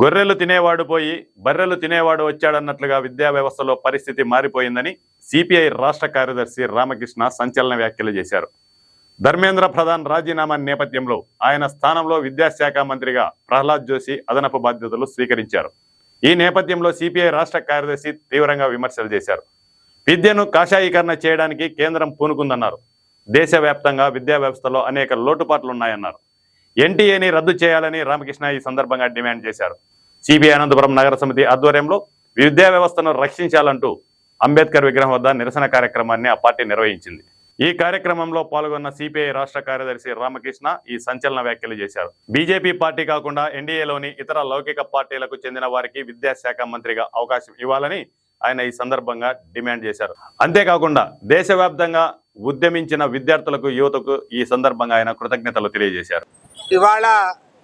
గొర్రెలు తినేవాడు పోయి బర్రెలు తినేవాడు వచ్చాడన్నట్లుగా విద్యా వ్యవస్థలో పరిస్థితి మారిపోయిందని సిపిఐ రాష్ట్ర కార్యదర్శి రామకృష్ణ సంచలన వ్యాఖ్యలు చేశారు. ధర్మేంద్ర ప్రధాన్ రాజీనామా నేపథ్యంలో ఆయన స్థానంలో విద్యాశాఖ మంత్రిగా ప్రహ్లాద్ జోషి అదనపు బాధ్యతలు స్వీకరించారు. ఈ నేపథ్యంలో సిపిఐ రాష్ట్ర కార్యదర్శి తీవ్రంగా విమర్శలు చేశారు. విద్యను కాషాయీకరణ చేయడానికి కేంద్రం పూనుకుందన్నారు. దేశవ్యాప్తంగా విద్యా వ్యవస్థలో అనేక లోటుపాట్లున్నాయన్నారు. ఎన్టీఏని రద్దు చేయాలని రామకృష్ణ ఈ సందర్భంగా డిమాండ్ చేశారు. సిపిఐ అనంతపురం నగర సమితి ఆధ్వర్యంలో విద్యా వ్యవస్థను రక్షించాలంటూ అంబేద్కర్ విగ్రహం వద్ద నిరసన కార్యక్రమాన్ని ఆ పార్టీ నిర్వహించింది. ఈ కార్యక్రమంలో పాల్గొన్న సిపిఐ రాష్ట్ర కార్యదర్శి రామకృష్ణ ఈ సంచలన వ్యాఖ్యలు చేశారు. బీజేపీ పార్టీ కాకుండా ఎన్డీఏలోని ఇతర లౌకిక పార్టీలకు చెందిన వారికి విద్యాశాఖ మంత్రిగా అవకాశం ఇవ్వాలని ఆయన ఈ సందర్భంగా డిమాండ్ చేశారు. అంతేకాకుండా దేశవ్యాప్తంగా ఉద్యమించిన విద్యార్థులకు, యువతకు ఈ సందర్భంగా ఆయన కృతజ్ఞతలు తెలియజేశారు. ఇవాళ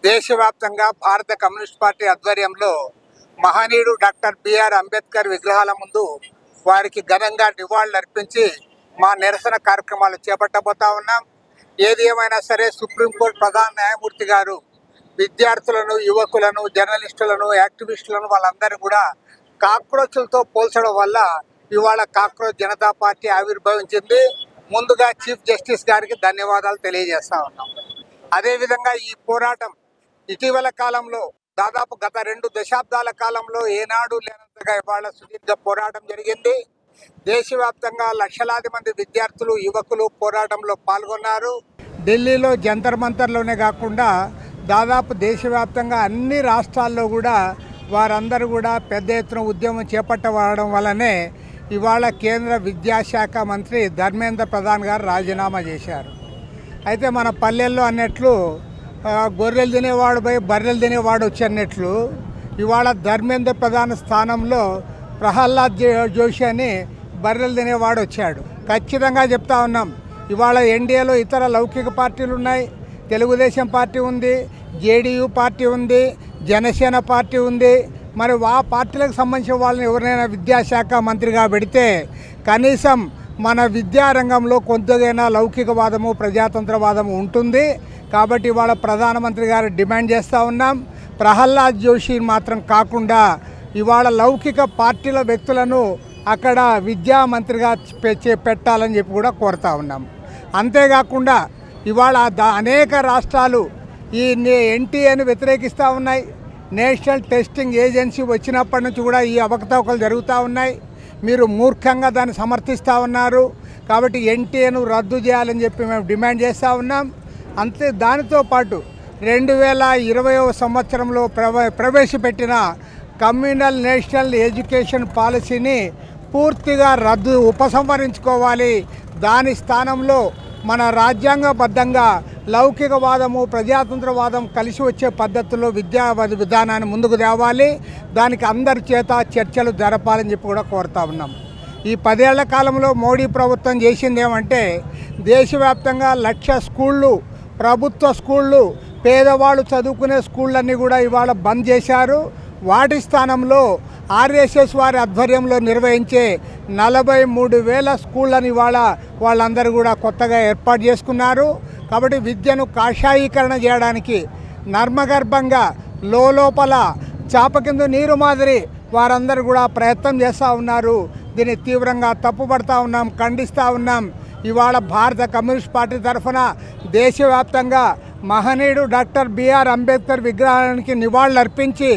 దేశవ్యాప్తంగా భారత కమ్యూనిస్ట్ పార్టీ ఆధ్వర్యంలో మహనీయుడు డాక్టర్ బిఆర్ అంబేద్కర్ విగ్రహాల ముందు వారికి ఘనంగా నివాళులు అర్పించి మా నిరసన కార్యక్రమాలు చేపట్టబోతా ఉన్నాం. ఏది ఏమైనా సరే సుప్రీంకోర్టు ప్రధాన న్యాయమూర్తి గారు విద్యార్థులను, యువకులను, జర్నలిస్టులను, యాక్టివిస్టులను వాళ్ళందరూ కూడా కాక్రోచ్లతో పోల్చడం వల్ల ఇవాళ కాక్రోచ్ జనతా పార్టీ ఆవిర్భవించింది. ముందుగా చీఫ్ జస్టిస్ గారికి ధన్యవాదాలు తెలియజేస్తా ఉన్నాం. అదేవిధంగా ఈ పోరాటం ఇటీవల కాలంలో దాదాపు గత 2 దశాబ్దాల కాలంలో ఏనాడు లేనంతగా ఇవాళ సుదీర్ఘ పోరాటం జరిగింది. దేశవ్యాప్తంగా లక్షలాది మంది విద్యార్థులు, యువకులు పోరాటంలో పాల్గొన్నారు. ఢిల్లీలో జంతర్ మంతర్లోనే కాకుండా దాదాపు దేశవ్యాప్తంగా అన్ని రాష్ట్రాల్లో కూడా వారందరూ కూడా పెద్ద ఎత్తున ఉద్యమం చేపట్టడం వల్లనే ఇవాళ కేంద్ర విద్యాశాఖ మంత్రి ధర్మేంద్ర ప్రధాన్ గారు రాజీనామా చేశారు. అయితే మన పల్లెల్లో అన్నట్లు గొర్రెలు తినేవాడు పోయి బర్రెలు తినేవాడు వచ్చన్నట్లు ఇవాళ ధర్మేంద్ర ప్రధాన్ స్థానంలో ప్రహ్లాద్ జోషి అని బర్రెలు తినేవాడు వచ్చాడు. ఖచ్చితంగా చెప్తా ఉన్నాం, ఇవాళ ఎన్డీఏలో ఇతర లౌకిక పార్టీలు ఉన్నాయి. తెలుగుదేశం పార్టీ ఉంది, జేడీయూ పార్టీ ఉంది, జనసేన పార్టీ ఉంది. మరి ఆ పార్టీలకు సంబంధించిన వాళ్ళని ఎవరైనా విద్యాశాఖ మంత్రిగా పెడితే కనీసం మన విద్యారంగంలో కొంతగైనా లౌకికవాదము, ప్రజాతంత్రవాదము ఉంటుంది. కాబట్టి ఇవాళ ప్రధానమంత్రి గారు డిమాండ్ చేస్తూ ఉన్నాం, ప్రహ్లాద్ జోషి మాత్రం కాకుండా ఇవాళ లౌకిక పార్టీల వ్యక్తులను అక్కడ విద్యామంత్రిగా పెట్టాలని చెప్పి కూడా కోరుతా ఉన్నాం. అంతేకాకుండా ఇవాళ అనేక రాష్ట్రాలు ఈ ఎన్టీఏను వ్యతిరేకిస్తూ ఉన్నాయి. నేషనల్ టెస్టింగ్ ఏజెన్సీ వచ్చినప్పటి నుంచి కూడా ఈ అవకతవకలు జరుగుతూ ఉన్నాయి. మీరు మూర్ఖంగా దాన్ని సమర్థిస్తూ ఉన్నారు. కాబట్టి ఎన్టీఏను రద్దు చేయాలని చెప్పి మేము డిమాండ్ చేస్తూ ఉన్నాం. అంతే దానితో పాటు 2020వ సంవత్సరంలో ప్రవేశపెట్టిన కమ్యూనల్ నేషనల్ ఎడ్యుకేషన్ పాలసీని పూర్తిగా ఉపసంహరించుకోవాలి. దాని స్థానంలో మన రాజ్యాంగబద్ధంగా లౌకికవాదము, ప్రజాతంత్రవాదం కలిసి వచ్చే పద్ధతుల్లో విద్యా విధానాన్ని ముందుకు తేవాలి. దానికి అందరి చేత చర్చలు జరపాలని చెప్పి కూడా కోరుతా ఉన్నాం. ఈ 10 ఏళ్ల కాలంలో మోడీ ప్రభుత్వం చేసింది ఏమంటే దేశవ్యాప్తంగా 1,00,000 స్కూళ్ళు, ప్రభుత్వ స్కూళ్ళు, పేదవాళ్ళు చదువుకునే స్కూళ్ళన్నీ కూడా ఇవాళ బంద్ చేశారు. వాటి స్థానంలో ఆర్ఎస్ఎస్ వారి ఆధ్వర్యంలో నిర్వహించే 43,000 స్కూళ్ళని ఇవాళ వాళ్ళందరూ కూడా కొత్తగా ఏర్పాటు చేసుకున్నారు. కాబట్టి విద్యను కాషాయీకరణ చేయడానికి నర్మగర్భంగా లోపల చాప కింద నీరు మాదిరి వారందరూ కూడా ప్రయత్నం చేస్తూ ఉన్నారు. దీన్ని తీవ్రంగా తప్పుపడతా ఉన్నాం, ఖండిస్తూ ఉన్నాం. ఇవాళ భారత కమ్యూనిస్ట్ పార్టీ తరఫున దేశవ్యాప్తంగా మహనీయుడు డాక్టర్ బిఆర్ అంబేద్కర్ విగ్రహానికి నివాళులు అర్పించి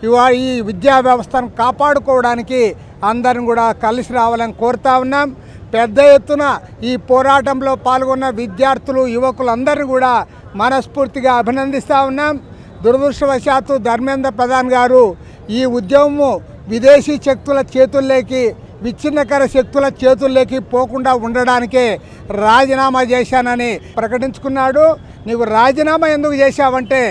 ఇవాళ ఈ విద్యా వ్యవస్థను కాపాడుకోవడానికి అందరం కూడా కలిసి రావాలని కోరుతా ఉన్నాం. పెద్ద ఎత్తున ఈ పోరాటంలో పాల్గొన్న విద్యార్థులు, యువకులందరినీ కూడా మనస్ఫూర్తిగా అభినందిస్తూ ఉన్నాం. దురదృష్టవశాత్తు ధర్మేంద్ర ప్రధాన్ గారు ఈ ఉద్యమము విదేశీ శక్తుల చేతుల్లోకి, విచ్ఛిన్నకర శక్తుల చేతుల్లోకి పోకుండా ఉండడానికే రాజీనామా చేశానని ప్రకటించుకున్నాడు. నీవు రాజీనామా ఎందుకు చేశావంటే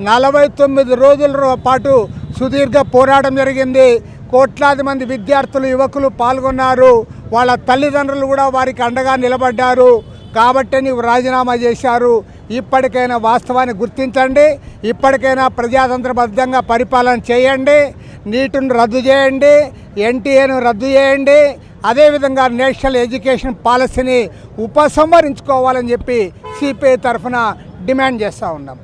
49 రోజుల పాటు సుదీర్ఘ పోరాటం జరిగింది. కోట్లాది మంది విద్యార్థులు, యువకులు పాల్గొన్నారు. వాళ్ళ తల్లిదండ్రులు కూడా వారికి అండగా నిలబడ్డారు. కాబట్టి నీవు రాజీనామా చేశారు. ఇప్పటికైనా వాస్తవాన్ని గుర్తించండి. ఇప్పటికైనా ప్రజాతంత్రబద్ధంగా పరిపాలన చేయండి. నీటిని రద్దు చేయండి, ఎన్టీఏను రద్దు చేయండి. అదేవిధంగా నేషనల్ ఎడ్యుకేషన్ పాలసీని ఉపసంహరించుకోవాలని చెప్పి సిపిఐ తరఫున డిమాండ్ చేస్తూ ఉన్నాం.